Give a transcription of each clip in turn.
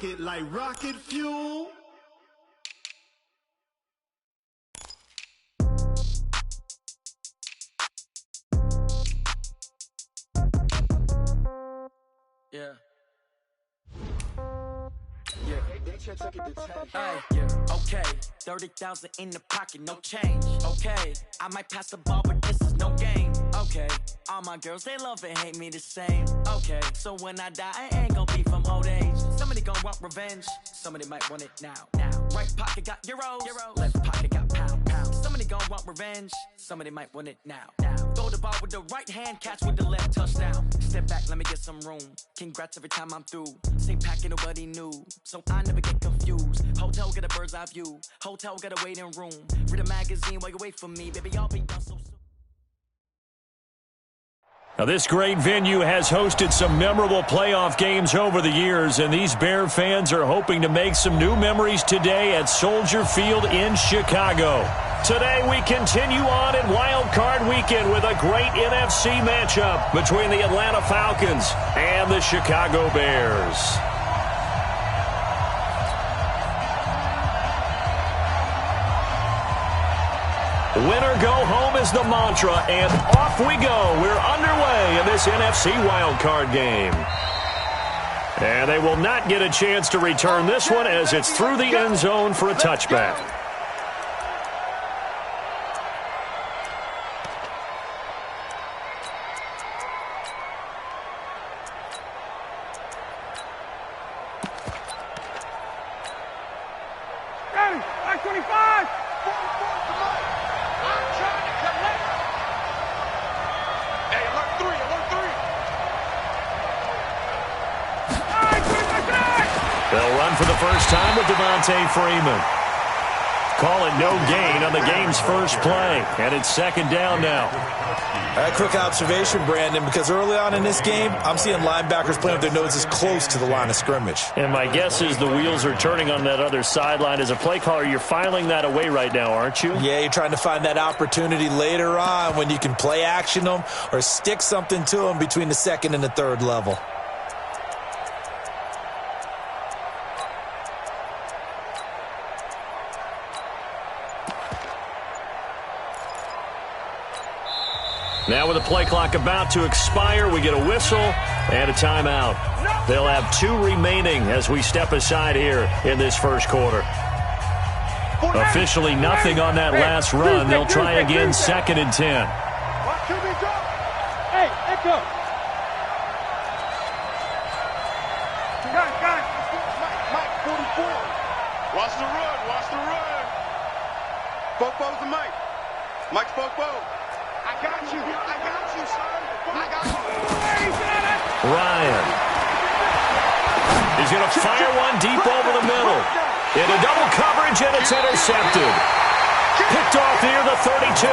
it like rocket fuel. Yeah. Okay, 30,000 in the pocket, no change. Okay, I might pass the ball, but this is no game. Okay, all my girls, they love and hate me the same. Okay, so when I die, I ain't gon' be from old age. Somebody gon' want revenge, somebody might want it now. Right pocket got euros, left pocket got pound. Somebody gon' want revenge, somebody might want it now. Throw the ball with the right hand, catch with the left, touchdown. Step back, let me get some room. Congrats every time I'm through. Same packet, nobody knew, so I never get confused. Hotel got a bird's eye view, hotel got a waiting room. Read a magazine while you wait for me, baby, I'll be done so soon. Now, this great venue has hosted some memorable playoff games over the years, and these Bear fans are hoping to make some new memories today at Soldier Field in Chicago. Today, we continue on in Wild Card Weekend with a great NFC matchup between the Atlanta Falcons and the Chicago Bears. Winner go home is the mantra, and off we go. We're underway in this NFC wildcard game. And they will not get a chance to return this one as it's through the end zone for a touchback. They'll run for the first time with Devontae Freeman. Call it no gain on the game's first play, and it's second down now. A quick observation, Brandon, because early on in this game, I'm seeing linebackers playing with their noses close to the line of scrimmage. And my guess is the wheels are turning on that other sideline. As a play caller, you're filing that away right now, aren't you? Yeah, you're trying to find that opportunity later on when you can play action them or stick something to them between the second and the third level. Now with the play clock about to expire, we get a whistle and a timeout. They'll have 2 remaining as we step aside here in this first quarter. Officially nothing on that last run. They'll try again, second and 10. Hey, Echo. Mike, 44. Watch the run, watch the run. Bobo's the Mike. Mike's Bobo. I got you, son. I got you. Ryan. He's going to fire one deep over the middle. Into double coverage, and it's intercepted. Picked off near the 32.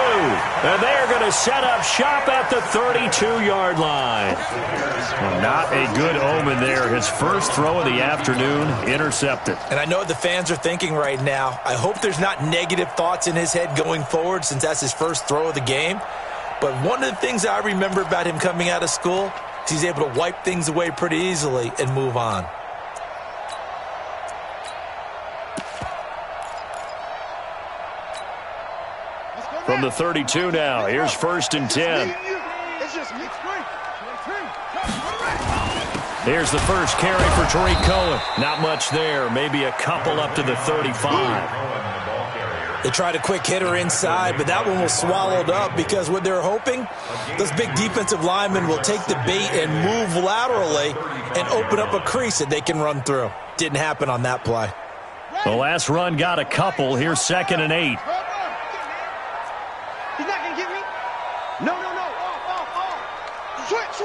And they're going to set up shop at the 32-yard line. Well, not a good omen there. His first throw of the afternoon, intercepted. And I know what the fans are thinking right now. I hope there's not negative thoughts in his head going forward since that's his first throw of the game. But one of the things I remember about him coming out of school is he's able to wipe things away pretty easily and move on. From the 32 now, here's first and 10. Here's the first carry for Tariq Cohen. Not much there, maybe a couple up to the 35. They tried a quick hitter inside, but that one was swallowed up because what they're hoping, those big defensive linemen will take the bait and move laterally and open up a crease that they can run through. Didn't happen on that play. The last run got a couple. Here's second and 8. He's not going to get me. No. Off. Switch.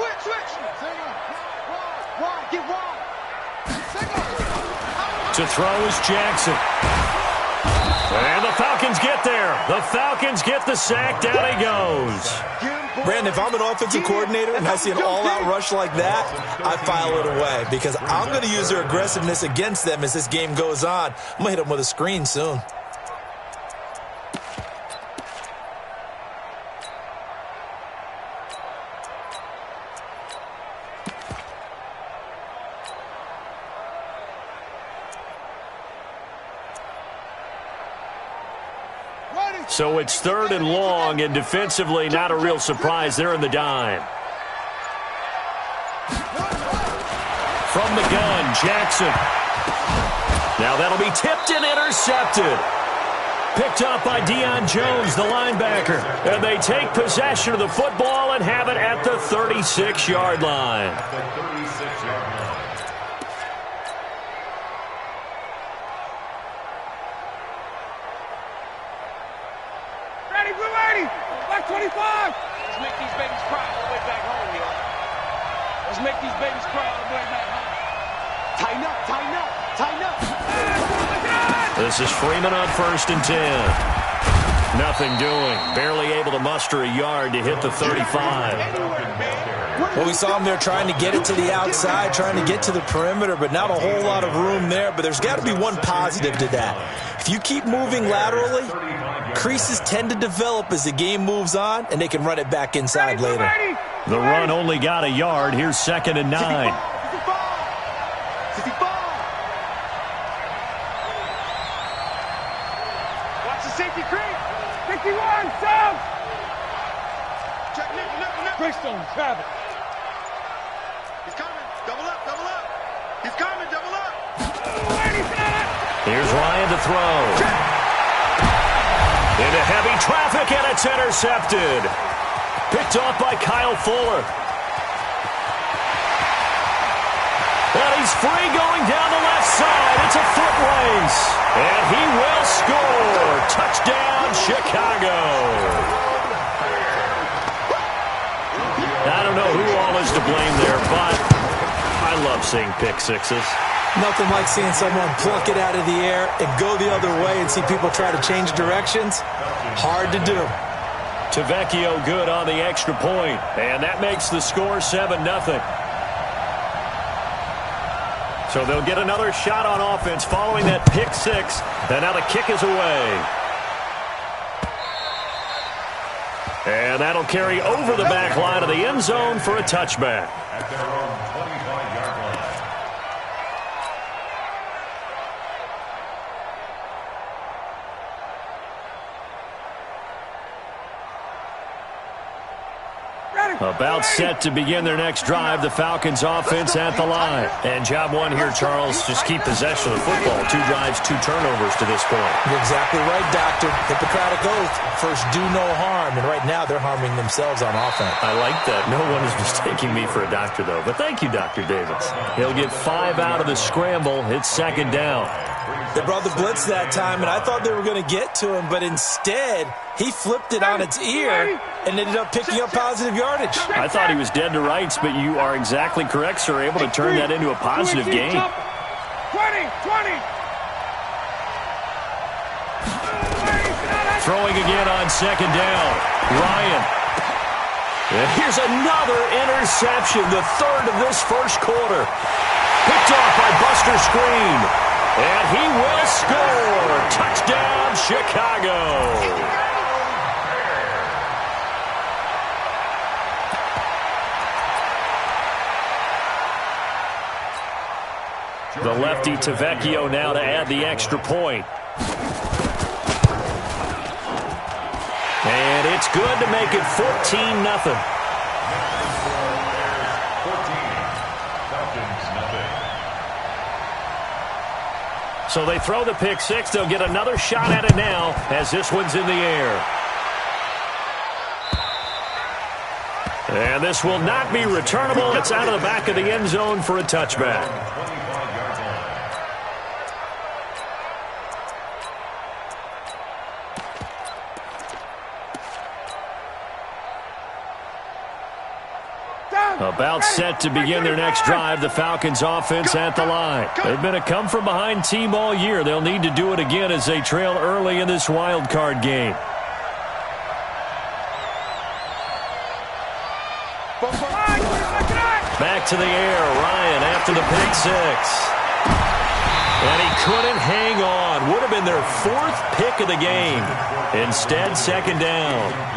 Wide. Get wide. To throw is Jackson. And the Falcons get there. The Falcons get the sack. Down he goes. Brandon, if I'm an offensive coordinator and I see an all-out rush like that, I file it away because I'm going to use their aggressiveness against them as this game goes on. I'm going to hit them with a screen soon. So it's 3rd and long, and defensively not a real surprise. They're in the dime. From the gun, Jackson. Now that'll be tipped and intercepted. Picked up by Deion Jones, the linebacker. And they take possession of the football and have it at the 36-yard line. Ready, blue 80, black 25. Let's make these babies cry all the way back home, yo. Let's make these babies cry all the way back home. Tighten up, tighten up, tighten up. This is Freeman on 1st and 10. Nothing doing. Barely able to muster a yard to hit the 35. Well, we saw him there trying to get it to the outside, trying to get to the perimeter, but not a whole lot of room there. But there's got to be one positive to that. If you keep moving laterally, creases tend to develop as the game moves on, and they can run it back inside later. The run only got a yard. Here's 2nd and 9. Safety creep. 51, south. Check, Nick. Greystone, Travis. He's coming. Double up, double up. He's coming, double up. Here's Ryan to throw. Into heavy traffic, and it's intercepted. Picked off by Kyle Fuller. And he's free going down the left side. It's a foot race. And he will score. Touchdown, Chicago. I don't know who all is to blame there, but I love seeing pick sixes. Nothing like seeing someone pluck it out of the air and go the other way and see people try to change directions. Hard to do. Tavecchio good on the extra point. And that makes the score 7-0. So they'll get another shot on offense following that pick six. And now the kick is away. And that'll carry over the back line of the end zone for a touchback. At their own 25-yard line. About set to begin their next drive, the Falcons offense at the line. And job one here, Charles, just keep possession of the football. 2 drives, 2 turnovers to this point. You're exactly right, Doctor. Hippocratic oath. First, do no harm. And right now, they're harming themselves on offense. I like that. No one is mistaking me for a doctor, though. But thank you, Dr. Davis. He'll get 5 out of the scramble. It's 2nd down. They brought the blitz that time, and I thought they were going to get to him, but instead, he flipped it on its ear and ended up picking up positive yardage. I thought he was dead to rights, but you are exactly correct, sir. Able to turn that into a positive gain. 20. Throwing again on 2nd down. Ryan. And here's another interception, the 3rd of this first quarter. Picked off by Buster Screen. And he will score. Touchdown, Chicago. The lefty Tavecchio now to add the extra point. And it's good to make it 14-0. So they throw the pick six. They'll get another shot at it now as this one's in the air. And this will not be returnable. It's out of the back of the end zone for a touchback. About set to begin their next drive, the Falcons offense at the line. They've been a come-from-behind team all year. They'll need to do it again as they trail early in this wild card game. Back to the air, Ryan after the pick six. And he couldn't hang on. Would have been their 4th pick of the game. Instead, 2nd down.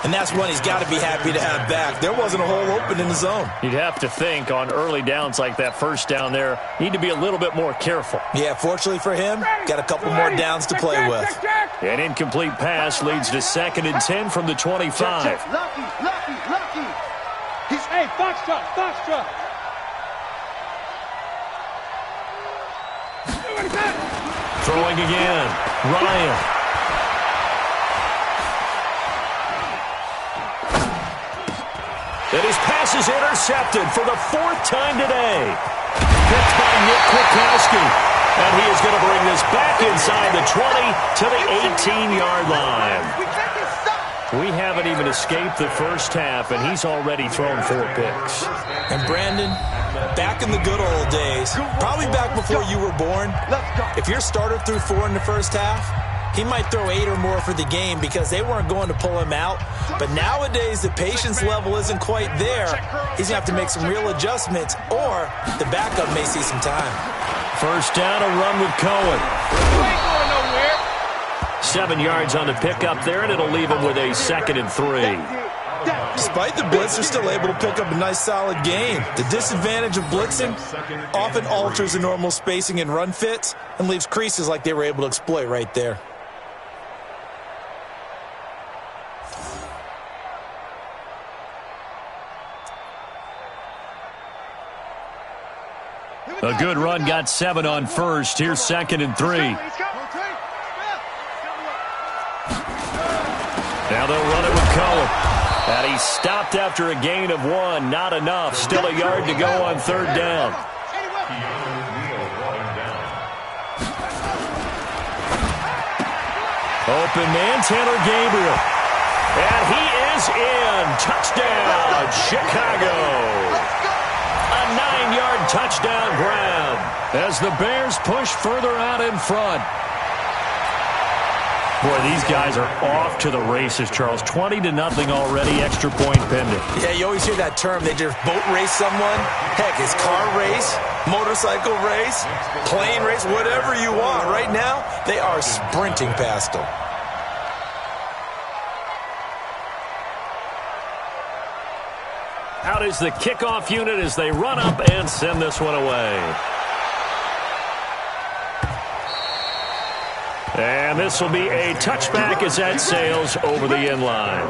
And that's one he's got to be happy to have back. There wasn't a hole open in the zone. You'd have to think on early downs like that first down there, need to be a little bit more careful. Yeah, fortunately for him, got a couple more downs to play with. An incomplete pass leads to 2nd and 10 from the 25. Lucky. Hey, Foxtrot. Throwing again. Ryan. And his pass is intercepted for the 4th time today. Picked by Nick Kwiatkowski. And he is going to bring this back inside the 20 to the 18-yard line. We haven't even escaped the first half, and he's already thrown 4 picks. And Brandon, back in the good old days, probably back before you were born, if your starter threw 4 in the first half, he might throw 8 or more for the game because they weren't going to pull him out. But nowadays, the patience level isn't quite there. He's going to have to make some real adjustments, or the backup may see some time. First down, a run with Cohen. You ain't going nowhere. 7 yards on the pickup there, and it'll leave him with a 2nd and 3. Despite the blitz, they're still able to pick up a nice, solid gain. The disadvantage of blitzing often alters the normal spacing and run fits and leaves creases like they were able to exploit right there. A good run got 7 on first. Here's 2nd and 3. Now they'll run it with Cohen. And he stopped after a gain of 1. Not enough. Still a yard to go on 3rd down. Open man, Tanner Gabriel. And he is in. Touchdown, Chicago. A 9-yard touchdown grab as the Bears push further out in front. Boy, these guys are off to the races, Charles. 20-0 already, extra point pending. Yeah, you always hear that term. They just boat race someone. Heck, it's car race, motorcycle race, plane race, whatever you want. Right now, they are sprinting past them. Out is the kickoff unit as they run up and send this one away. And this will be a touchback as that sails over the end line.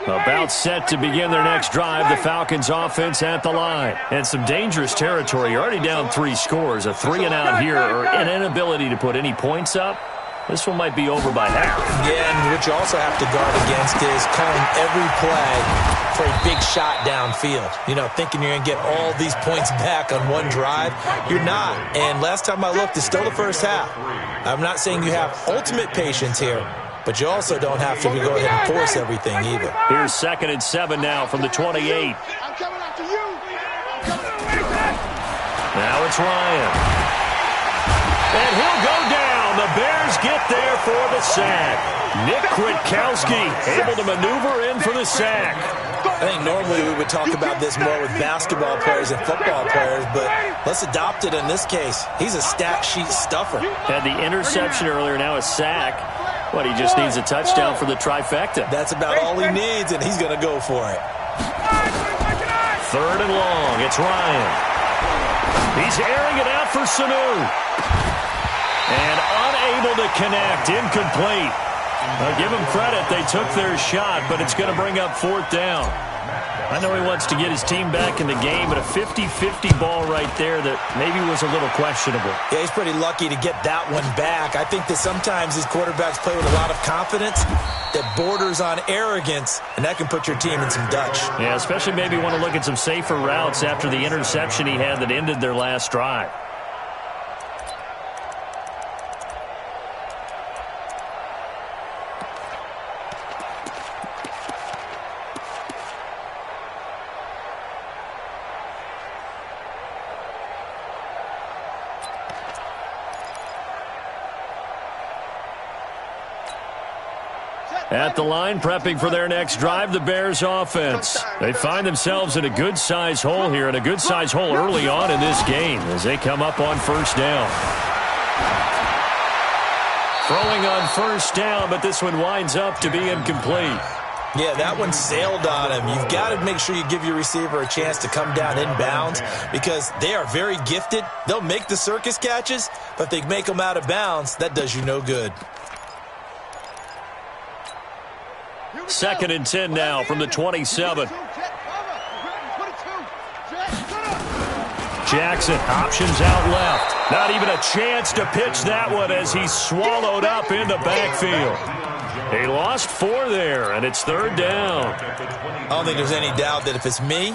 About set to begin their next drive, the Falcons offense at the line. And some dangerous territory. You're already down 3 scores. A 3-and-out here, or an inability to put any points up. This one might be over by half. Yeah, and what you also have to guard against is calling every play for a big shot downfield. You know, thinking you're going to get all these points back on one drive. You're not. And last time I looked, it's still the first half. I'm not saying you have ultimate patience here, but you also don't have to go ahead and force everything either. Here's 2nd and 7 now from the 28. I'm coming after you. Now it's Ryan. And he'll go down. The Bears get there for the sack. Nick Kwiatkowski able to maneuver in for the sack. I think normally we would talk about this more with basketball players and football players, but let's adopt it in this case. He's a stat sheet stuffer. Had the interception earlier, now a sack. But he just needs a touchdown for the trifecta. That's about all he needs, and he's going to go for it. 3rd and long. It's Ryan. He's airing it out for Sanu. And unable to connect. Incomplete. Give them credit. They took their shot, but it's going to bring up 4th down. I know he wants to get his team back in the game, but a 50-50 ball right there that maybe was a little questionable. Yeah, he's pretty lucky to get that one back. I think that sometimes these quarterbacks play with a lot of confidence that borders on arrogance, and that can put your team in some Dutch. Yeah, especially maybe want to look at some safer routes after the interception he had that ended their last drive. At the line, prepping for their next drive, the Bears offense. They find themselves in a good-sized hole here, and a good-sized hole early on in this game as they come up on 1st down. Throwing on 1st down, but this one winds up to be incomplete. Yeah, that one sailed on him. You've got to make sure you give your receiver a chance to come down inbounds because they are very gifted. They'll make the circus catches, but if they make them out of bounds, that does you no good. 2nd and 10 now from the 27. Jackson options out left. Not even a chance to pitch that one as he's swallowed up in the backfield. He lost 4 there, and it's 3rd down. I don't think there's any doubt that if it's me,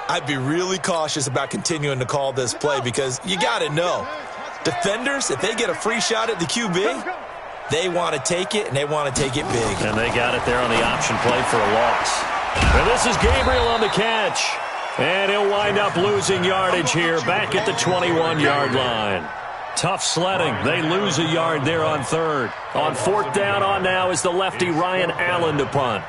I'd be really cautious about continuing to call this play because you got to know, defenders, if they get a free shot at the QB, they want to take it, and they want to take it big. And they got it there on the option play for a loss. And this is Gabriel on the catch. And he'll wind up losing yardage here back at the 21-yard line. Tough sledding. They lose a yard there on 3rd. On 4th down on now is the lefty Ryan Allen to punt.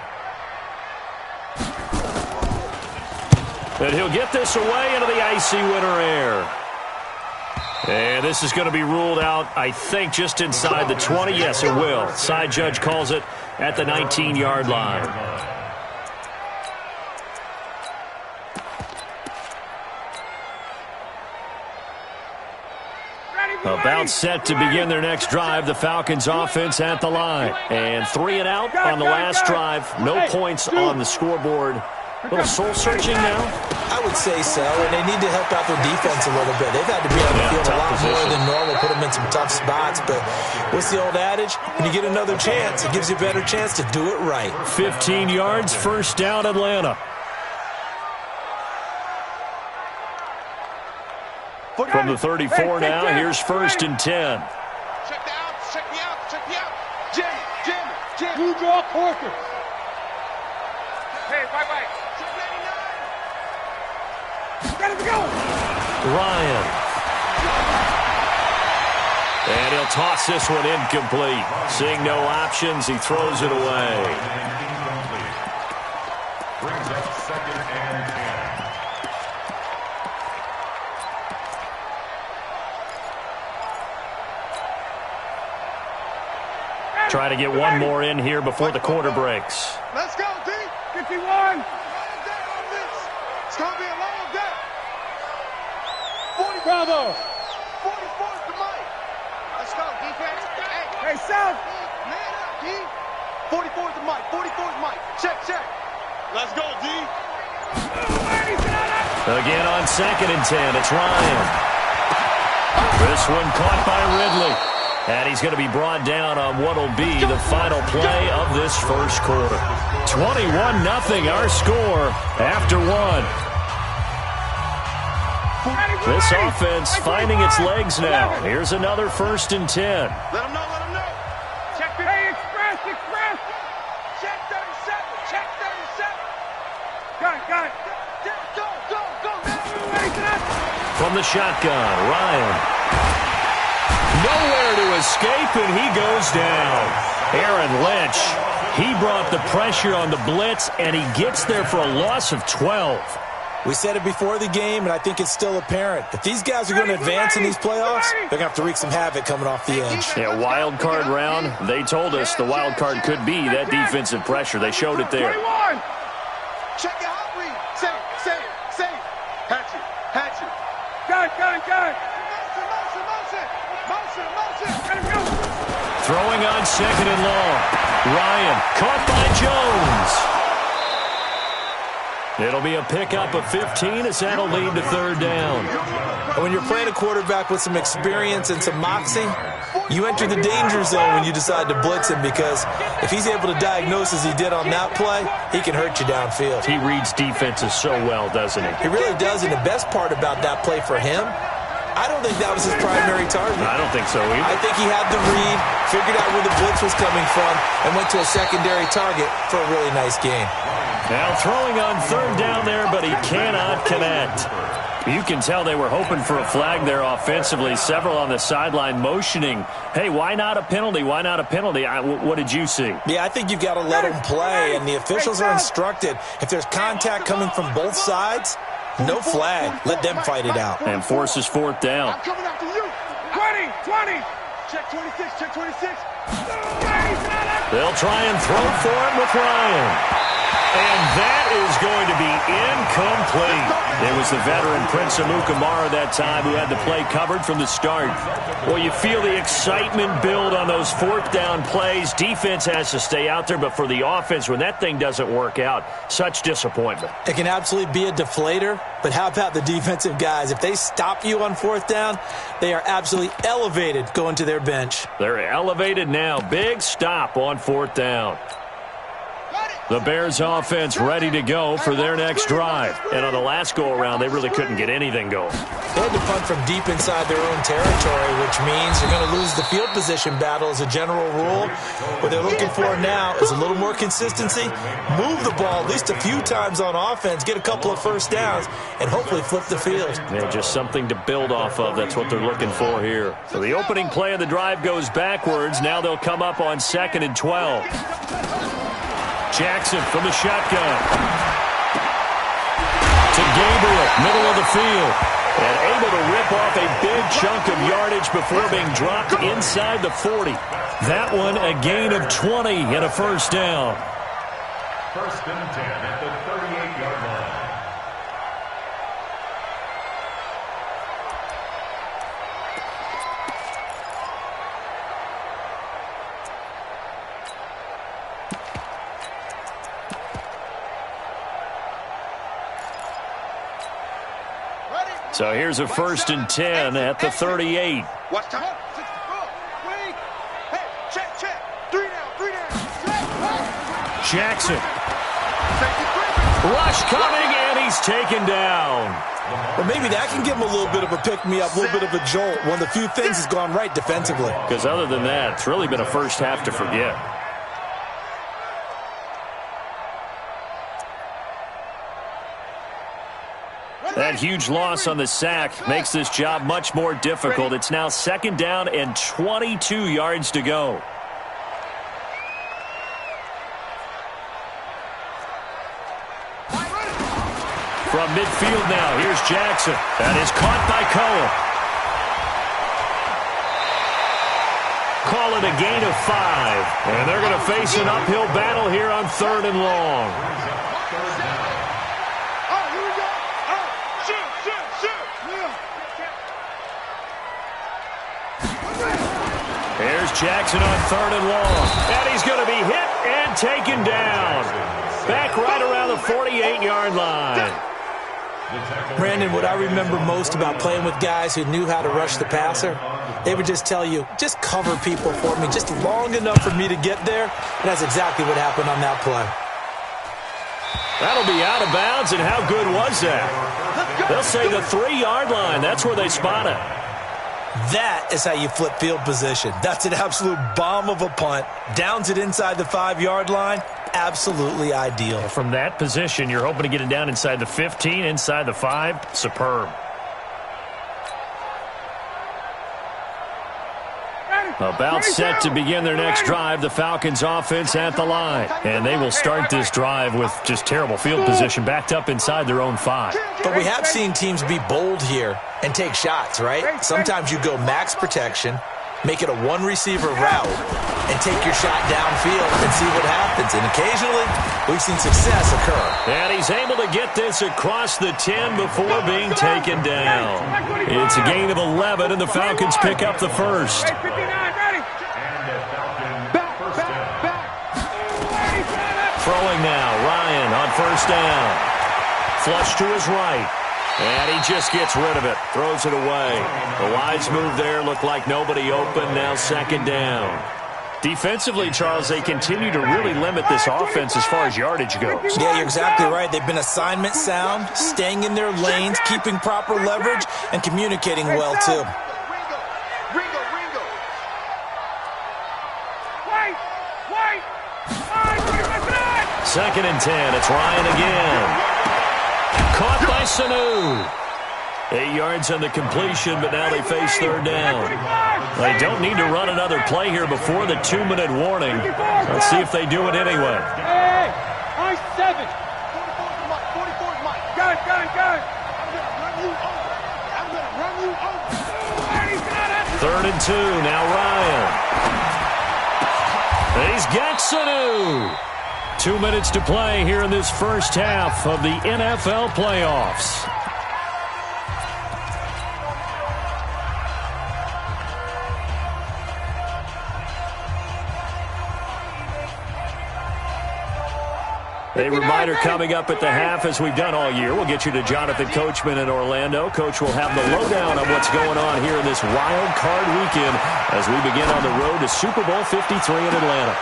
And he'll get this away into the icy winter air. And this is going to be ruled out, I think, just inside the 20. Yes, it will. Side judge calls it at the 19-yard line. About set to begin their next drive. The Falcons offense at the line. And 3 and out on the last drive. No points on the scoreboard. A little soul-searching now? I would say so, and they need to help out their defense a little bit. They've had to be on the field a lot more than normal, put them in some tough spots. But what's the old adage? When you get another chance, it gives you a better chance to do it right. 15 yards, 1st down, Atlanta. From the 34 now, here's 1st and 10. Check the out, check me out, check me out. Jim. You draw quarter. Hey, bye. Let him go. Ryan. And he'll toss this one incomplete. Seeing no options, he throws it away. Brings up 2nd and 10. Try to get one more in here before the quarter breaks. Let's go, D. 51. Long day on this. It's going to be a long day. 40 Bravo. 44's the mic. Let's go, defense. Hey, South. Man up, D. 44's the mic. 44's mic. Check. Let's go, D. Again on 2nd and 10, it's Ryan. This one caught by Ridley. And he's going to be brought down on what will be the final play of this first quarter. 21-0 our score after 1. This offense finding its legs now. Here's another 1st and 10. Let him know. Check the express. Check 37. Check 37. Got it. Go. From the shotgun, Ryan. Nowhere to escape, and he goes down. Aaron Lynch, he brought the pressure on the blitz, and he gets there for a loss of 12. We said it before the game, and I think it's still apparent. If these guys are going to advance in these playoffs, they're going to have to wreak some havoc coming off the edge. Yeah, wild card round. They told us the wild card could be that defensive pressure. They showed it there. 21. Check your hot read. Say. Hatchet. Gun. Motion. Throwing on 2nd and long. Ryan caught by Jones. It'll be a pickup of 15 as that'll lead to third down. And when you're playing a quarterback with some experience and some moxie, you enter the danger zone when you decide to blitz him, because if he's able to diagnose as he did on that play, he can hurt you downfield. He reads defenses so well, doesn't he? He really does, and the best part about that play for him, I don't think that was his primary target. I don't think so either. I think he had the read, figured out where the blitz was coming from, and went to a secondary target for a really nice gain. Now throwing on third down there, but he cannot connect. You can tell they were hoping for a flag there offensively. Several on the sideline motioning, hey, why not a penalty? Why not a penalty? What did you see? Yeah, I think you've got to let them play, and the officials are instructed. If there's contact coming from both sides, no flag. Let them fight it out. And forces fourth down. I'm coming after you. 20. Check 26, check 26. They'll try and throw for it with Ryan. And that is going to be incomplete. It was the veteran Prince Amukamara that time who had the play covered from the start. Well, you feel the excitement build on those fourth down plays. Defense has to stay out there, but for the offense, when that thing doesn't work out, such disappointment. It can absolutely be a deflator, but how about the defensive guys? If they stop you on fourth down, they are absolutely elevated going to their bench. They're elevated now. Big stop on fourth down. The Bears offense ready to go for their next drive. And on the last go-around, they really couldn't get anything going. They had to punt from deep inside their own territory, which means you're going to lose the field position battle as a general rule. What they're looking for now is a little more consistency, move the ball at least a few times on offense, get a couple of first downs, and hopefully flip the field. Yeah, just something to build off of. That's what they're looking for here. So the opening play of the drive goes backwards. Now they'll come up on 2nd and 12. Jackson from the shotgun. To Gabriel, middle of the field. And able to rip off a big chunk of yardage before being dropped inside the 40. That one a gain of 20 and a first down. First and 10 at the 38-yard line. So here's a first and 10 at the 38. Watch time. Hey, check. 3 down. Jackson. Rush coming, and he's taken down. Well, maybe that can give him a little bit of a pick-me-up, a little bit of a jolt. One of the few things has gone right defensively. Because other than that, it's really been a first half to forget. That huge loss on the sack makes this job much more difficult. It's now 2nd down and 22 yards to go. From midfield now, here's Jackson. That is caught by Cohen. Call it a gain of 5. And they're going to face an uphill battle here on 3rd and long. Here's Jackson on 3rd and long. And he's going to be hit and taken down. Back right around the 48-yard line. Brandon, what I remember most about playing with guys who knew how to rush the passer, they would just tell you, just cover people for me, just long enough for me to get there. And that's exactly what happened on that play. That'll be out of bounds, and how good was that? They'll say the 3-yard line. That's where they spot it. That is how you flip field position. That's an absolute bomb of a punt. Downs it inside the 5-yard line. Absolutely ideal. From that position, you're hoping to get it down inside the 15, inside the 5. Superb. About set to begin their next drive, the Falcons offense at the line. And they will start this drive with just terrible field position backed up inside their own 5. But we have seen teams be bold here and take shots, right? Sometimes you go max protection, make it a one-receiver route, and take your shot downfield and see what happens. And occasionally, we've seen success occur. And he's able to get this across the 10 before being taken down. It's a gain of 11, and the Falcons pick up the first. throwing now. Ryan on first down. Flush to his right. And he just gets rid of it. Throws it away. The wise move there. Looked like nobody open. Now second down. Defensively, Charles, they continue to really limit this offense as far as yardage goes. Yeah, you're exactly right. They've been assignment sound, staying in their lanes, keeping proper leverage, and communicating well, too. Second and 10. It's Ryan again. Caught by Sanu. 8 yards on the completion, but now they face third down. They don't need to run another play here before the 2-minute warning. Let's see if they do it anyway. Hey, I 7. 44 is mine. Got it. I'm going to run you over. Third and 2. Now Ryan. He's got Sanu. 2 minutes to play here in this first half of the NFL playoffs. A reminder coming up at the half, as we've done all year. We'll get you to Jonathan Coachman in Orlando. Coach will have the lowdown on what's going on here in this wild card weekend as we begin on the road to Super Bowl 53 in Atlanta.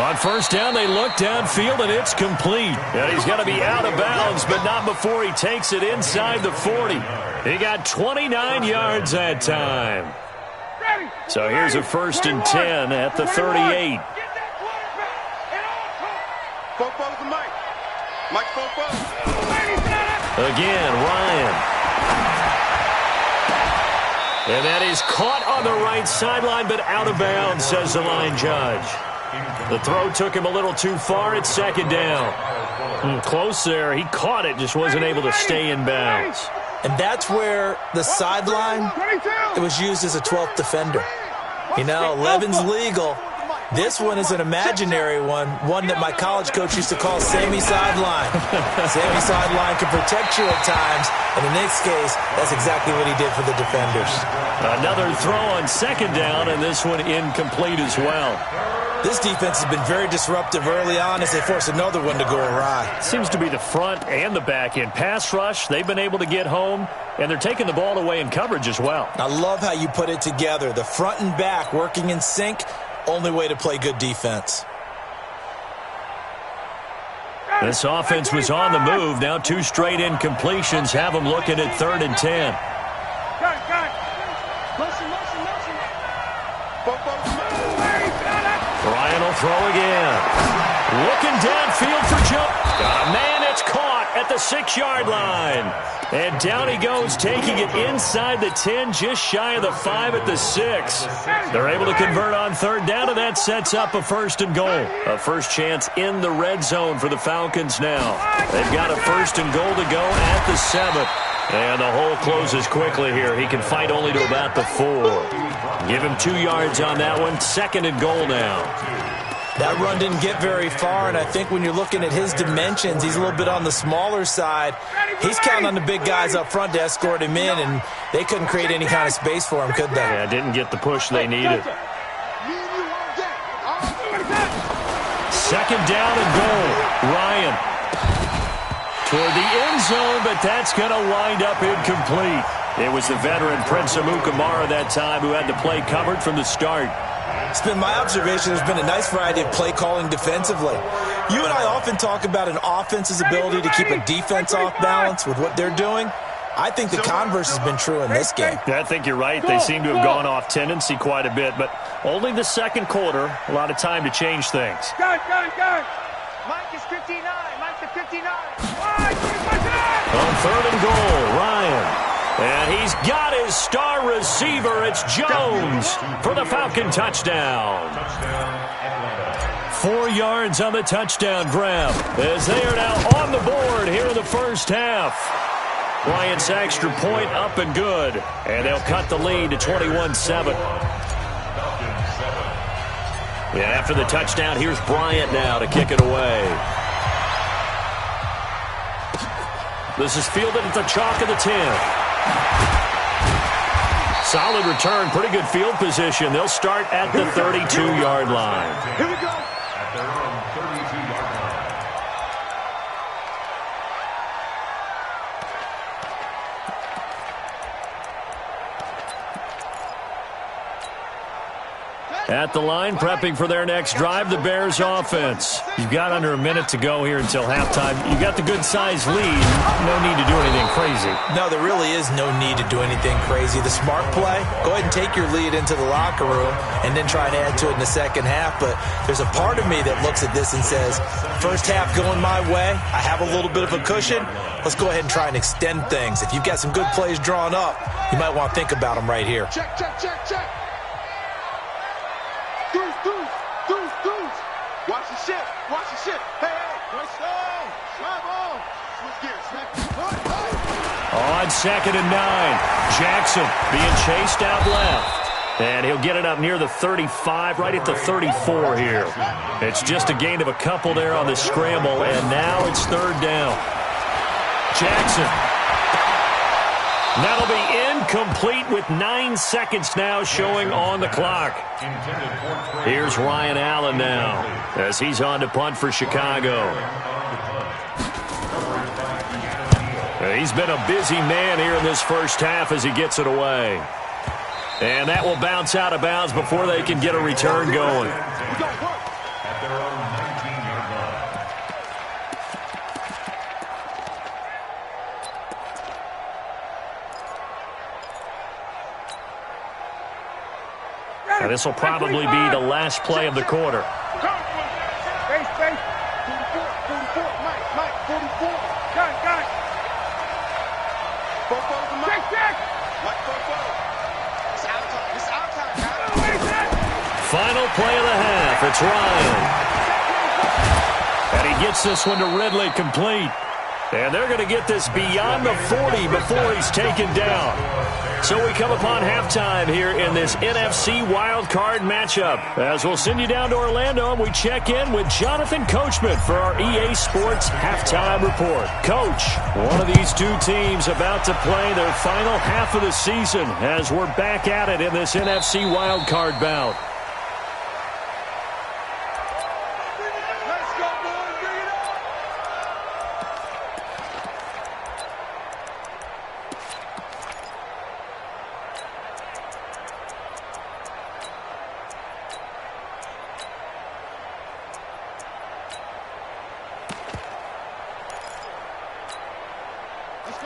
On first down, they look downfield, and it's complete. And he's going to be out of bounds, but not before he takes it inside the 40. He got 29 yards that time. So here's a first and 10 at the 38. Again, Ryan. And that is caught on the right sideline, but out of bounds, says the line judge. The throw took him a little too far. It's second down. Close there. He caught it, just wasn't able to stay in bounds. And that's where the sideline, it was used as a 12th defender. You know, 11's legal. This one is an imaginary one that my college coach used to call Sammy Sideline. Sammy Sideline can protect you at times, and in this case, that's exactly what he did for the defenders. Another throw on second down, and this one incomplete as well. This defense has been very disruptive early on as they force another one to go awry. Seems to be the front and the back end. Pass rush, they've been able to get home, and they're taking the ball away in coverage as well. I love how you put it together. The front and back working in sync, only way to play good defense. This offense was on the move. Now 2 straight incompletions have them looking at 3rd and 10. Ryan will throw again. Looking downfield for Joe. Got a man that's caught at the 6-yard line. And down he goes, taking it inside the 10, just shy of the 5 at the 6. They're able to convert on third down, and that sets up a first and goal. A first chance in the red zone for the Falcons now. They've got a first and goal to go at the 7. And the hole closes quickly here. He can fight only to about the 4. Give him 2 yards on that one. Second and goal now. That run didn't get very far, and I think when you're looking at his dimensions, he's a little bit on the smaller side. He's counting on the big guys up front to escort him in, and they couldn't create any kind of space for him, could they? Yeah, didn't get the push they needed. Second down and goal. Ryan toward the end zone, but that's going to wind up incomplete. It was the veteran Prince Amukamara that time who had the play covered from the start. It's been my observation there's been a nice variety of play calling defensively. You and I often talk about an offense's ability to keep a defense off balance with what they're doing. I think the converse has been true in this game. Yeah, I think you're right. They seem to have gone off tendency quite a bit, but only the second quarter, a lot of time to change things. Go. Mike is 59. Mike is 59. On third and goal, Ryan. And he's got his star receiver. It's Jones for the Falcon touchdown. 4 yards on the touchdown grab as they are now on the board here in the first half. Bryant's extra point up and good. And they'll cut the lead to 21-7. Yeah, after the touchdown, here's Bryant now to kick it away. This is fielded at the chalk of the 10. Solid return, pretty good field position. They'll start at the 32-yard line. Here we go. At the line, prepping for their next drive, the Bears offense. You've got under a minute to go here until halftime. You've got the good-sized lead. No need to do anything crazy. No, there really is no need to do anything crazy. The smart play, go ahead and take your lead into the locker room and then try and add to it in the second half. But there's a part of me that looks at this and says, first half going my way, I have a little bit of a cushion. Let's go ahead and try and extend things. If you've got some good plays drawn up, you might want to think about them right here. Check, check, check, check. Deuce. Watch the shit. Hey, first down. Drive on. Switch gears. On 2nd and 9, Jackson being chased out left. And he'll get it up near the 35, right at the 34 here. It's just a gain of a couple there on the scramble, and now it's 3rd down. Jackson. That'll be incomplete with 9 seconds now showing on the clock. Here's Ryan Allen now as he's on to punt for Chicago. He's been a busy man here in this first half as he gets it away. And that will bounce out of bounds before they can get a return going. Now, this will probably be the last play of the quarter. Space. 44, Mike, 44. Got it. Check. Mike, It's out time, Final play of the half. It's Ryan. And he gets this one to Ridley complete. And they're going to get this beyond the 40 before he's taken down. So we come upon halftime here in this NFC wildcard matchup. As we'll send you down to Orlando, and we check in with Jonathan Coachman for our EA Sports Halftime Report. Coach, one of these two teams about to play their final half of the season as we're back at it in this NFC wildcard bout.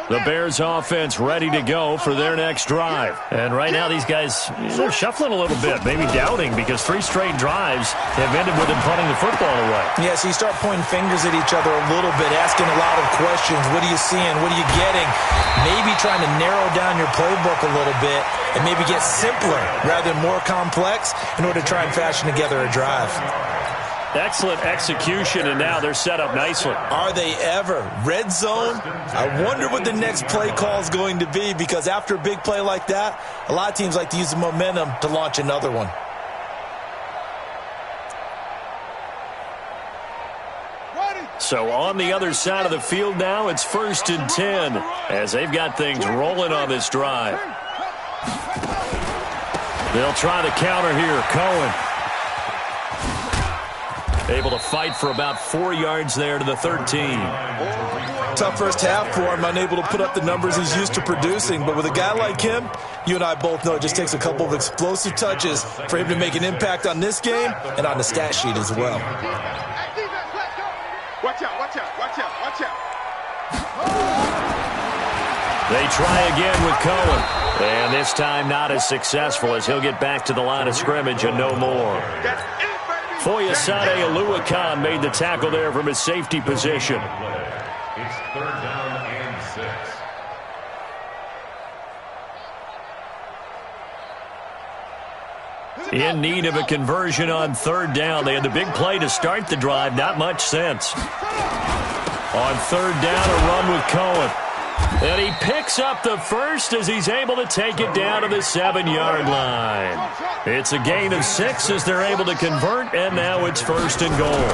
The Bears offense ready to go for their next drive. And right now these guys, they're shuffling a little bit, maybe doubting, because 3 straight drives have ended with them punting the football away. Yeah, so you start pointing fingers at each other a little bit, asking a lot of questions. What are you seeing? What are you getting? Maybe trying to narrow down your playbook a little bit and maybe get simpler rather than more complex in order to try and fashion together a drive. Excellent execution, and now they're set up nicely. Are they ever? Red zone? I wonder what the next play call is going to be, because after a big play like that, a lot of teams like to use the momentum to launch another one. So on the other side of the field now, it's 1st and 10 as they've got things rolling on this drive. They'll try the counter here. Cohen able to fight for about 4 yards there to the 13. Tough first half for him, unable to put up the numbers he's used to producing. But with a guy like him, you and I both know it just takes a couple of explosive touches for him to make an impact on this game and on the stat sheet as well. Watch out. They try again with Cohen. And this time not as successful, as he'll get back to the line of scrimmage and no more. Foyesade Oluwakan made the tackle there from his safety position. It's 3rd down and 6. In need of a conversion on 3rd down. They had the big play to start the drive. Not much sense. On 3rd down, a run with Cohen. And he picks up the first as he's able to take it down to the 7-yard line. It's a gain of 6 as they're able to convert, and now it's 1st and goal.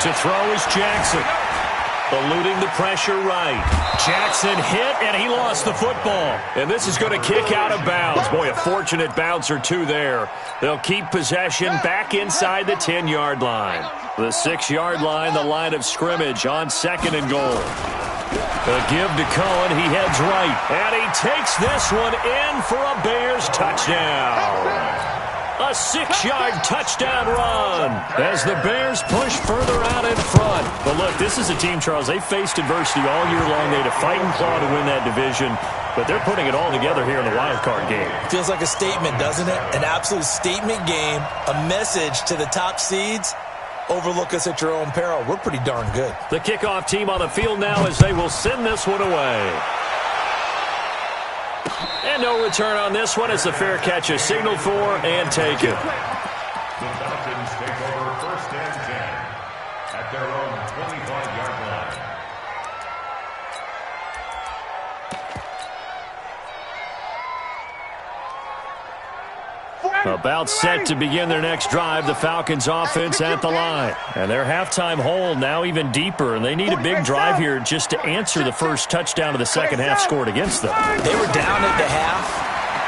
To throw is Jackson. Eluding the pressure right. Jackson hit, and he lost the football. And this is going to kick out of bounds. Boy, a fortunate bounce or two there. They'll keep possession back inside the 10-yard line. The 6-yard line, the line of scrimmage on 2nd and goal. A give to Cohen. He heads right. And he takes this one in for a Bears touchdown. A 6-yard touchdown run as the Bears push further out in front. But look, this is a team, Charles, they faced adversity all year long. They had to fight and claw to win that division, but they're putting it all together here in the wild card game. Feels like a statement, doesn't it? An absolute statement game, a message to the top seeds. Overlook us at your own peril. We're pretty darn good. The kickoff team on the field now as they will send this one away. And no return on this one as the fair catch is signaled for and taken. The Falcons take over 1st and 10 at their own 25-yard line. About set to begin their next drive, the Falcons offense at the line. And their halftime hole now even deeper, and they need a big drive here just to answer the first touchdown of the second half scored against them. They were down at the half.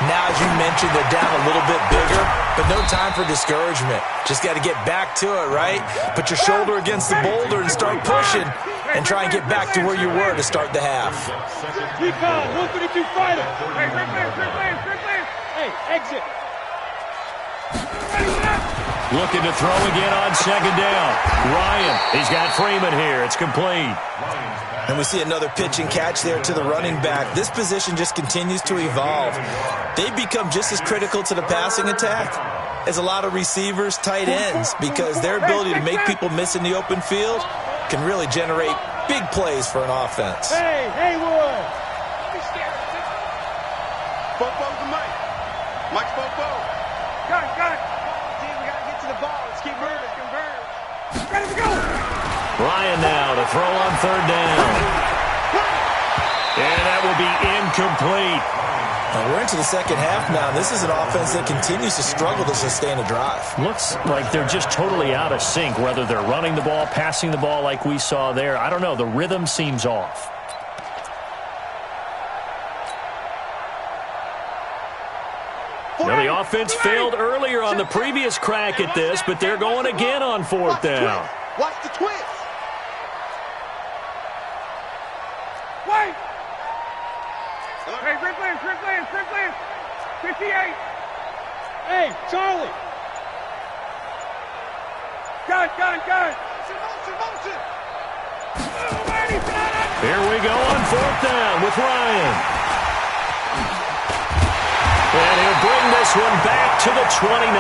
Now, as you mentioned, they're down a little bit bigger, but no time for discouragement. Just got to get back to it, right? Put your shoulder against the boulder and start pushing and try and get back to where you were to start the half. Recon, 132 fighter. Hey, clear. Hey, exit. Looking to throw again on second down. Ryan, he's got Freeman here. It's complete. And we see another pitch and catch there to the running back. This position just continues to evolve. They've become just as critical to the passing attack as a lot of receivers, tight ends, because their ability to make people miss in the open field can really generate big plays for an offense. Hey, Haywood. Bobo's the mic. Mike's Bobo. Got it. Team, we got to get to the ball. Let's keep moving. Converge. Ready to go. Ryan now to throw on third down. And that will be incomplete. Now we're into the second half now. This is an offense that continues to struggle to sustain a drive. Looks like they're just totally out of sync, whether they're running the ball, passing the ball like we saw there. I don't know. The rhythm seems off. Now, the offense failed earlier on the previous crack at this, but they're going again on fourth down. Watch the twist. Wait. Hey, Chris 58. Hey, Charlie. Got it. Motion. Here we go on fourth down with Ryan. And he'll bring this one back to the 29.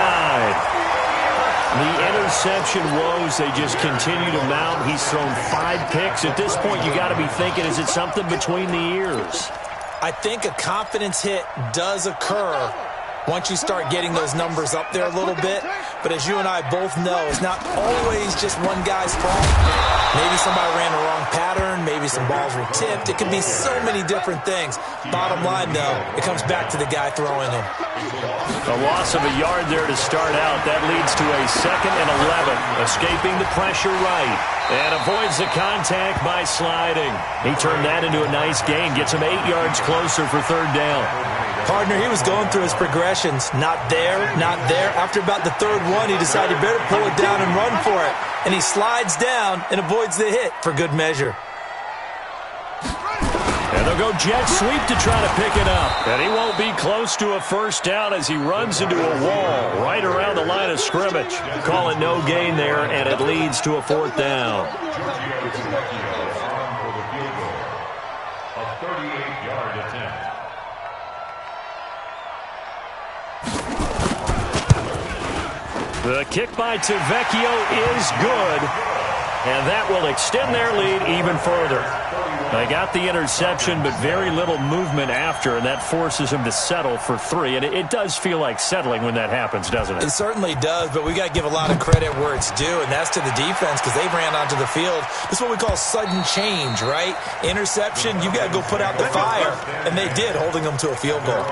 The interception woes, they just continue to mount. He's thrown 5 picks. At this point, you got to be thinking, is it something between the ears? I think a confidence hit does occur once you start getting those numbers up there a little bit. But as you and I both know, it's not always just one guy's fault. Maybe somebody ran the wrong pattern. Maybe some balls were tipped. It can be so many different things. Bottom line, though, it comes back to the guy throwing them. A loss of a yard there to start out. That leads to a 2nd and 11. Escaping the pressure right. And avoids the contact by sliding. He turned that into a nice gain. Gets him 8 yards closer for third down. Partner, he was going through his progressions. Not there. After about the third one, he decided he better pull it down and run for it. And he slides down and avoids the hit for good measure. And they'll go jet sweep to try to pick it up. And he won't be close to a first down as he runs into a wall right around the line of scrimmage. Call it no gain there, and it leads to a fourth down. A 38-yard attempt. The kick by Tavecchio is good, and that will extend their lead even further. They got the interception, but very little movement after, and that forces him to settle for 3. And it does feel like settling when that happens, doesn't it? It certainly does, but we got to give a lot of credit where it's due, and that's to the defense because they ran onto the field. This is what we call sudden change, right? Interception, you got to go put out the fire, and they did, holding them to a field goal.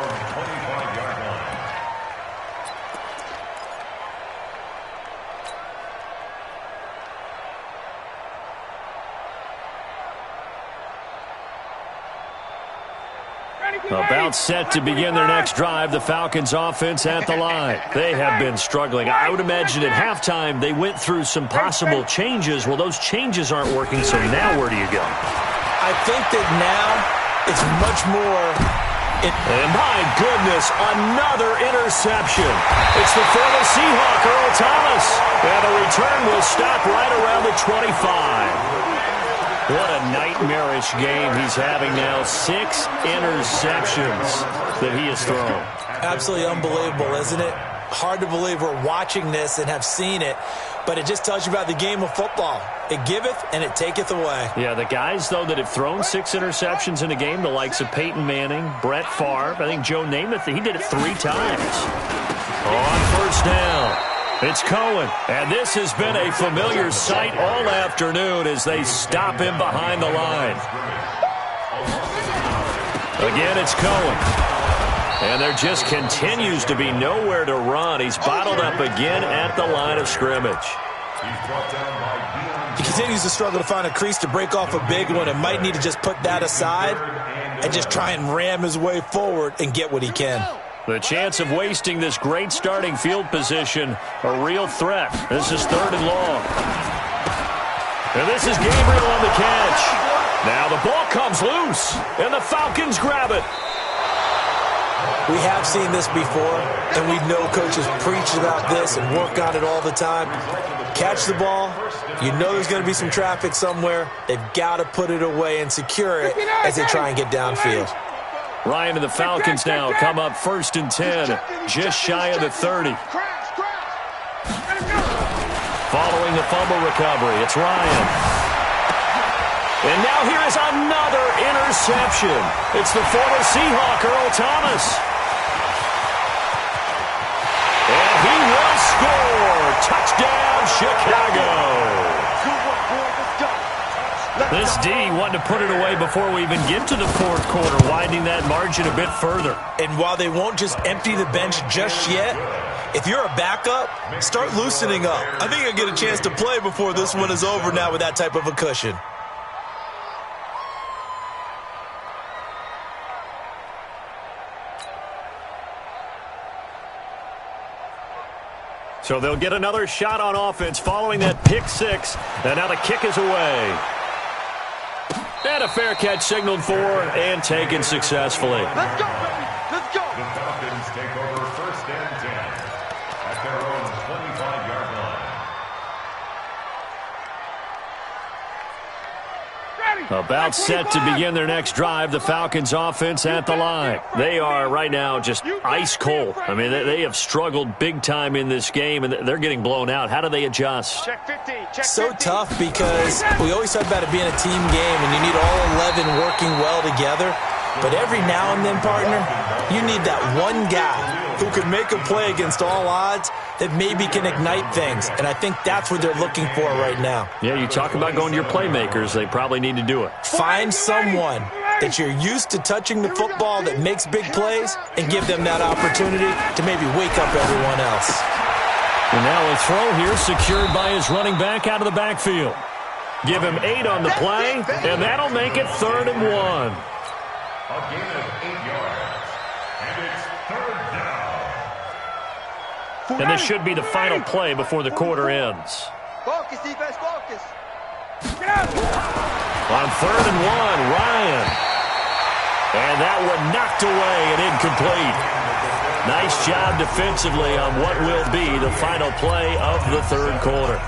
About set to begin their next drive, the Falcons offense at the line. They have been struggling. I would imagine at halftime they went through some possible changes. Well, those changes aren't working, so now where do you go? I think that now it's much more And my goodness, another interception. It's the former Seahawk, Earl Thomas. And the return will stop right around the 25. What a nightmarish game he's having now. 6 interceptions that he has thrown. Absolutely unbelievable, isn't it? Hard to believe we're watching this and have seen it, but it just tells you about the game of football. It giveth and it taketh away. Yeah, the guys, though, that have thrown 6 interceptions in a game, the likes of Peyton Manning, Brett Favre, I think Joe Namath, he did it 3 times. On first down, it's Cohen. And this has been a familiar sight all afternoon as they stop him behind the line. Again, it's Cohen. And there just continues to be nowhere to run. He's bottled up again at the line of scrimmage. He continues to struggle to find a crease to break off a big one and might need to just put that aside and just try and ram his way forward and get what he can. The chance of wasting this great starting field position, a real threat. This is 3rd and long. And this is Gabriel on the catch. Now the ball comes loose, and the Falcons grab it. We have seen this before, and we know coaches preach about this and work on it all the time. Catch the ball. You know there's going to be some traffic somewhere. They've got to put it away and secure it as they try and get downfield. Ryan and the Falcons now come up 1st and 10, just shy of the 30. Following the fumble recovery, it's Ryan. And now here is another interception. It's the former Seahawk, Earl Thomas. And he will score. Touchdown, Chicago. This D wanted to put it away before we even get to the 4th quarter, widening that margin a bit further. And while they won't just empty the bench just yet, if you're a backup, start loosening up. I think you'll get a chance to play before this one is over now with that type of a cushion. So they'll get another shot on offense following that pick 6. And now the kick is away. And a fair catch signaled for and taken successfully. Let's go, baby. Let's go. The Falcons take over 1st and 10 at their own 25-yard line. About set to begin their next drive, the Falcons offense at the line. They are right now just ice cold. I mean, they have struggled big time in this game, and they're getting blown out. How do they adjust? So tough because we always talk about it being a team game, and you need all 11 working well together. But every now and then, partner, you need that one guy who can make a play against all odds that maybe can ignite things. And I think that's what they're looking for right now. Yeah, you talk about going to your playmakers. They probably need to do it. Find someone that you're used to touching the football that makes big plays and give them that opportunity to maybe wake up everyone else. And now a throw here secured by his running back out of the backfield. Give him 8 on the play, and that'll make it 3rd and 1. A gain of 8 yards, and it's 3rd down. And this should be the final play before the quarter ends. Focus, defense, focus. On 3rd and 1, Ryan. And that one knocked away and incomplete. Nice job defensively on what will be the final play of the 3rd quarter.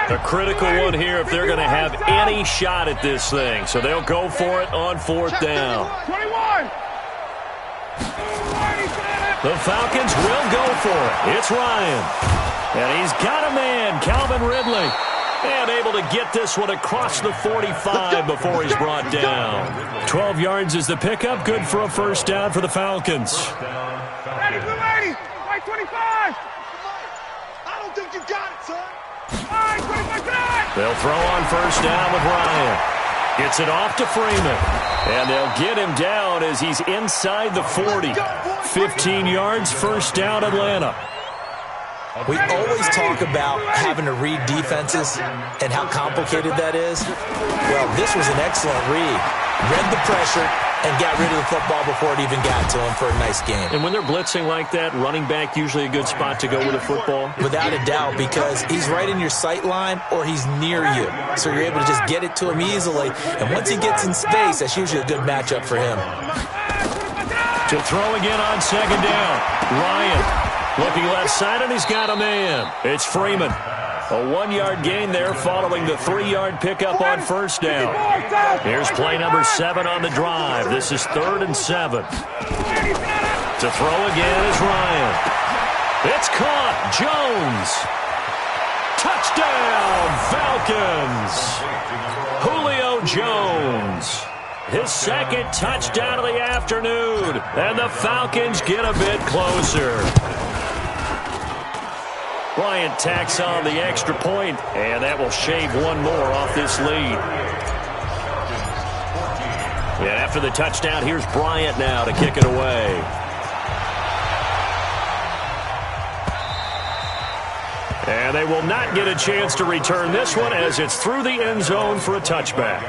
A critical one here if they're going to have any shot at this thing. So they'll go for it on 4th down. 21! The Falcons will go for it. It's Ryan. And he's got a man, Calvin Ridley. And able to get this one across the 45 before he's brought down. 12 yards is the pickup. Good for a 1st down for the Falcons. Ready, blue lady! White 25! I don't think you got it, son. White 25 tonight! They'll throw on 1st down with Ryan. Gets it off to Freeman. And they'll get him down as he's inside the 40. 15 yards, 1st down, Atlanta. We always talk about having to read defenses and how complicated that is. Well, this was an excellent read. Read the pressure, and got rid of the football before it even got to him for a nice game. And when they're blitzing like that, running back usually a good spot to go with a football? Without a doubt, because he's right in your sight line or he's near you. So you're able to just get it to him easily. And once he gets in space, that's usually a good matchup for him. To throw again on second down. Ryan looking left side, and he's got a man. It's Freeman. A 1-yard gain there following the 3-yard pickup on first down. Here's play number 7 on the drive. This is 3rd and 7. To throw again is Ryan. It's caught. Jones. Touchdown, Falcons. Julio Jones. His second touchdown of the afternoon. And the Falcons get a bit closer. Bryant tacks on the extra point, and that will shave one more off this lead. And after the touchdown, here's Bryant now to kick it away. And they will not get a chance to return this one as it's through the end zone for a touchback.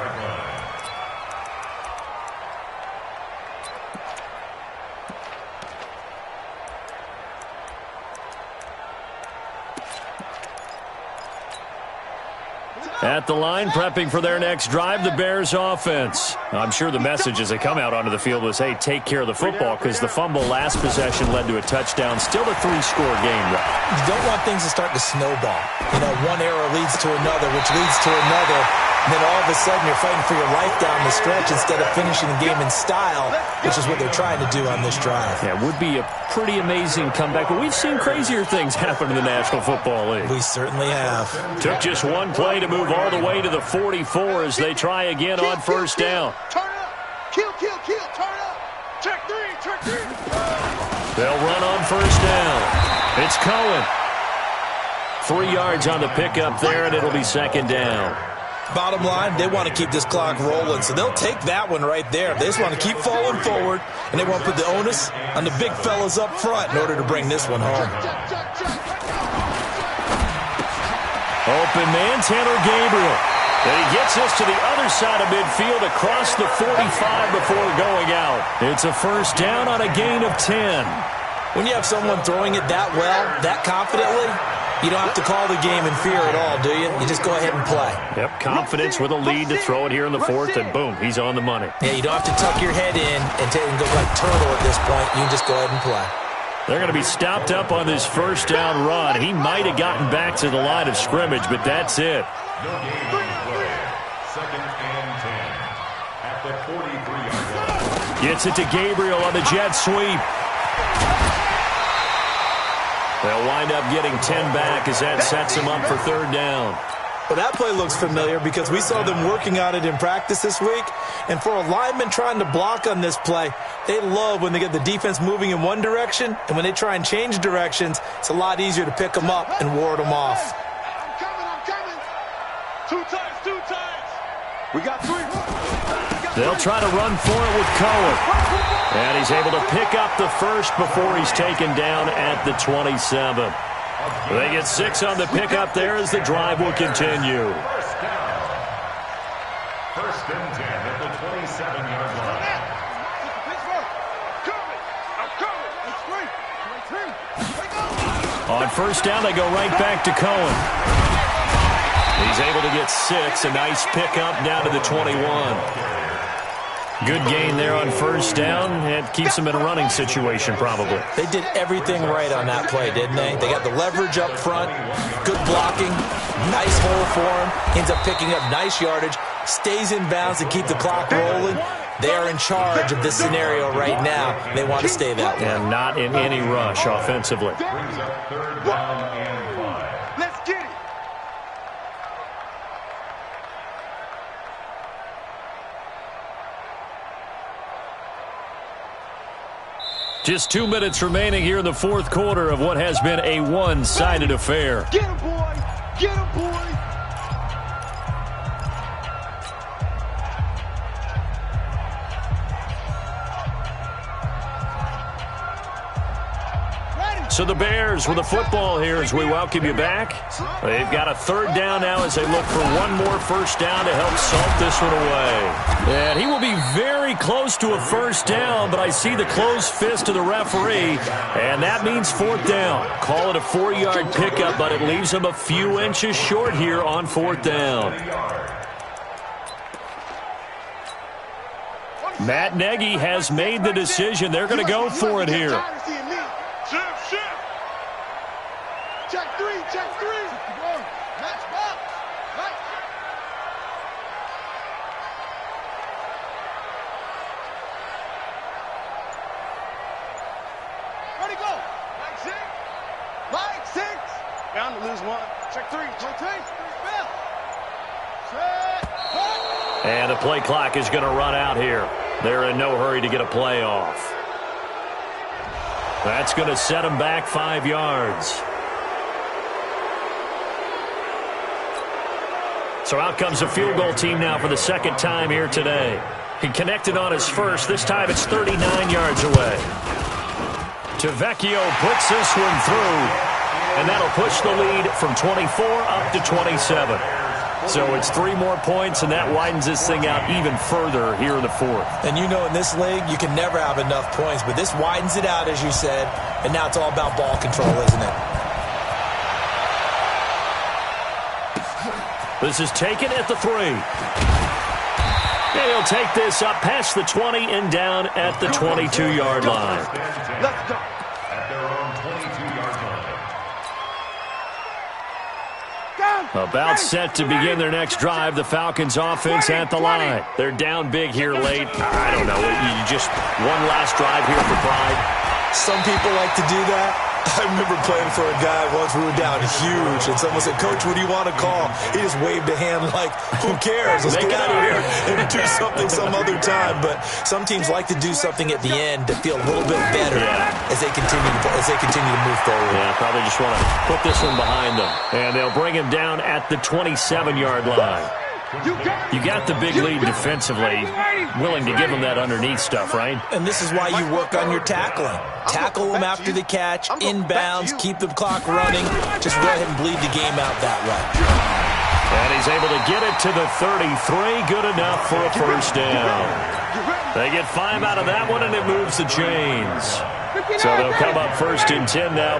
At the line, prepping for their next drive, the Bears offense. I'm sure the message as they come out onto the field was, hey, take care of the football, because the fumble last possession led to a touchdown. Still a 3-score game, though. You don't want things to start to snowball. You know, one error leads to another, which leads to another. And then all of a sudden you're fighting for your life down the stretch instead of finishing the game in style, which is what they're trying to do on this drive. Yeah, it would be a pretty amazing comeback, but we've seen crazier things happen in the National Football League. We certainly have. Took just one play to move all the way to the 44 as they try again on first down. Turn up. Kill, turn up. Check three. They'll run on first down. It's Cohen. 3 yards on the pickup there, and it'll be second down. Bottom line, they want to keep this clock rolling, so they'll take that one right there. They just want to keep falling forward, and they want to put the onus on the big fellas up front in order to bring this one home. Open man, Tanner Gabriel. And he gets us to the other side of midfield across the 45 before going out. It's a first down on a gain of 10. When you have someone throwing it that well, that confidently, you don't have to call the game in fear at all, do you? You just go ahead and play. Yep, confidence with a lead to throw it here in the 4th, and boom, he's on the money. Yeah, you don't have to tuck your head in and go like turtle at this point. You can just go ahead and play. They're going to be stopped up on this first down run. He might have gotten back to the line of scrimmage, but that's it. No gain on play. 2nd and 10 at the 43-yard line. Gets it to Gabriel on the jet sweep. They'll wind up getting 10 back as that sets them up for 3rd down. Well, that play looks familiar because we saw them working on it in practice this week. And for a lineman trying to block on this play, they love when they get the defense moving in one direction. And when they try and change directions, it's a lot easier to pick them up and ward them off. I'm coming. 2 times. We got 3. They'll try to run for it with Cohen. And he's able to pick up the first before he's taken down at the 27. They get 6 on the pickup there as the drive will continue. First down. 1st and 10 at the 27-yard line. On first down, they go right back to Cohen. He's able to get 6. A nice pickup down to the 21. Good gain there on first down. It keeps them in a running situation, probably. They did everything right on that play, didn't they? They got the leverage up front, good blocking, nice hole for him, ends up picking up nice yardage, stays in bounds to keep the clock rolling. They are in charge of this scenario right now. They want to stay that way. And not in any rush offensively. Brings up 3rd down and 5. Let's get it. Just 2 minutes remaining here in the 4th quarter of what has been a one-sided affair. Get him, boy. Get him, boy. So the Bears with the football here as we welcome you back. They've got a third down now as they look for one more first down to help salt this one away. And he will be very close to a first down, but I see the closed fist of the referee, and that means fourth down. Call it a 4-yard pickup, but it leaves him a few inches short here on fourth down. Matt Nagy has made the decision. They're going to go for it here. Check three. Match box. Ready, go. Line six. Bound to lose one. Check three. And the play clock is going to run out here. They're in no hurry to get a play off. That's going to set them back 5 yards. So out comes a field goal team now for the second time here today. He connected on his first. This time it's 39 yards away. Tavecchio puts this one through, and that'll push the lead from 24 up to 27. So it's 3 more points, and that widens this thing out even further here in the fourth. And you know in this league, you can never have enough points, but this widens it out, as you said, and now it's all about ball control, isn't it? This is taken at the 3. And he'll take this up past the 20 and down at the 22-yard line. Let's go. At their own 22-yard line. About set to begin their next drive, the Falcons offense at the line. They're down big here late. I don't know. You just one last drive here for pride. Some people like to do that. I remember playing for a guy once. We were down huge, and someone said, "Coach, what do you want to call?" He just waved a hand like, "Who cares? Let's get out of here and do something some other time." But some teams like to do something at the end to feel a little bit better as they continue to move forward. Yeah, probably just want to put this one behind them, and they'll bring him down at the 27-yard line. You got the big lead defensively, willing to give them that underneath stuff, right? And this is why you work on your tackling. Tackle them after the catch, inbounds, keep the clock running. Just go ahead and bleed the game out that way. And he's able to get it to the 33. Good enough for a first down. They get 5 out of that one, and it moves the chains. So they'll come up first and 10 now.